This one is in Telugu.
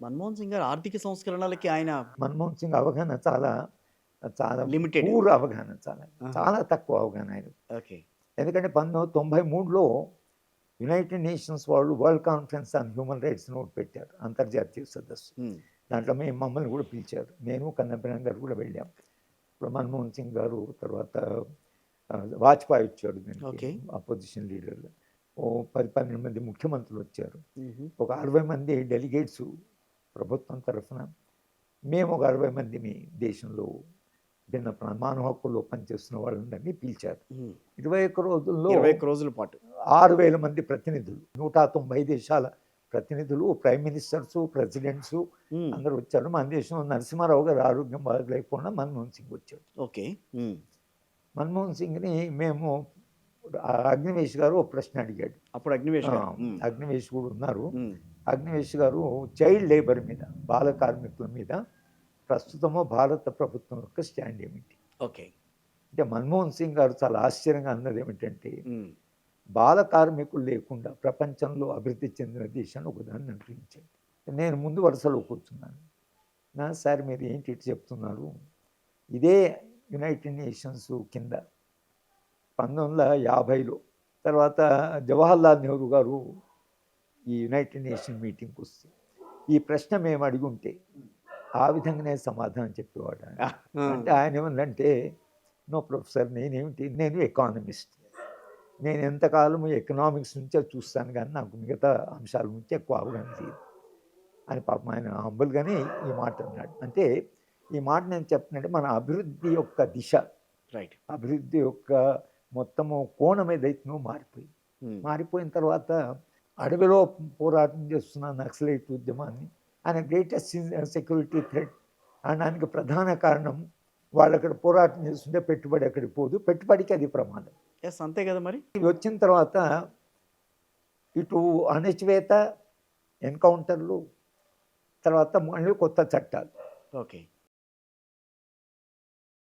మన్మోహన్ సింగ్ గారు ఆర్థిక సంస్కరణలకి ఆయన మన్మోహన్ సింగ్ అవగాహన చాలా చాలా లిమిటెడ్. పూర్ అవగాహన, చాలా ఆహా! చాలా తక్కువ అవగాహన ఆయన. ఓకే. ఎందుకంటే 1993లో యునైటెడ్ నేషన్స్ వాళ్ళు world conference on human rights note పెట్టారు, అంతర్జాతీయ సదస్సు. హ్మ్. దాంట్లో మమ్మల్ని కూడా పిలిచారు, నేను కన్నబిరాన్ గారు కూడా వెళ్ళాం. ఇప్పుడు మన్మోహన్ సింగ్ గారు, తర్వాత వాజ్పేయి వచ్చాడు, దీనికి ఓకే. అపోజిషన్ లీడర్లు ఓ 10-12 మంది ముఖ్యమంత్రులు వచ్చారు, హుహు. ఒక 60 మంది డెలిగేట్స్ ప్రభుత్వం తరఫున, మేము ఒక 60 మందిని దేశంలో భిన్న మానవ హక్కుల్లో పనిచేస్తున్న వాళ్ళందరినీ పిలిచారు. హ్మ్. 21 రోజుల్లో 21 రోజుల పాటు. 6,000 మంది ప్రతినిధులు, 190 దేశాల ప్రతినిధులు, ప్రైమ్ మినిస్టర్స్, ప్రెసిడెంట్స్ హ్మ్. అందరూ వచ్చారు. మన దేశంలో నరసింహారావు గారు ఆరోగ్యం బాగలేకపోయినా మన్మోహన్ సింగ్ వచ్చాడు. ఓకే. హ్మ్. మన్మోహన్ సింగ్ని మేము, అగ్నివేష్ గారు ఒక ప్రశ్న అడిగాడు. అప్పుడు అగ్నివేష్ గారు. హ్మ్. అగ్నివేష్ కూడా ఉన్నారు. హ్మ్. అగ్నివేష్ గారు చైల్డ్ లేబర్ మీద, బాల కార్మికుల మీద ప్రస్తుతము భారత ప్రభుత్వం యొక్క స్టాండ్ ఏమిటి ఓకే. అంటే, మన్మోహన్ సింగ్ గారు చాలా ఆశ్చర్యంగా అన్నది ఏమిటంటే, హ్మ్. బాల కార్మికులు లేకుండా ప్రపంచంలో అభివృద్ధి చెందిన దేశాన్ని ఒకదాన్ని అందించండి. నేను ముందు వరుసలో కూర్చున్నాను. సార్ మీరు ఏంటి ఇటు చెప్తున్నారు, ఇదే యునైటెడ్ నేషన్స్ కింద 1950లో తర్వాత జవహర్లాల్ నెహ్రూ గారు ఈ యునైటెడ్ నేషన్ మీటింగ్కి వస్తే ఈ ప్రశ్న మేము అడిగి ఉంటే ఆ విధంగానే సమాధానం చెప్పేవాడు ఆయన. అంటే ఆయన ఏమందంటే, నో ప్రొఫెసర్, నేను ఎకానమిస్ట్, నేను ఎంతకాలము ఎకనామిక్స్ నుంచే చూస్తాను, కానీ నాకు మిగతా అంశాల నుంచి ఎక్కువ అవగాహన లేదు అని పాపం ఆయన హంబుల్గానే ఈ మాట అన్నాడు. అంటే ఈ మాట నేను చెప్తున్నట్టే, మన అభివృద్ధి యొక్క దిశ, రైట్. అభివృద్ధి యొక్క మొత్తము కోణం ఏదైతుందో మారిపోయింది. మారిపోయిన తర్వాత అడవిలో పోరాటం చేస్తున్న నక్సలైట్ ఉద్యమాన్ని ఆయన గ్రేటెస్ట్ సెక్యూరిటీ థ్రెట్ అనడానికి ప్రధాన కారణం, వాళ్ళు అక్కడ పోరాటం చేస్తుంటే పెట్టుబడి అక్కడికి పోదు, పెట్టుబడికి అది ప్రమాదం. యెస్. అంతే కదా మరి. ఇవి వచ్చిన తర్వాత ఇటు అణచివేత, ఎన్కౌంటర్లు, తర్వాత మళ్ళీ కొత్త చట్టాలు. ఓకే.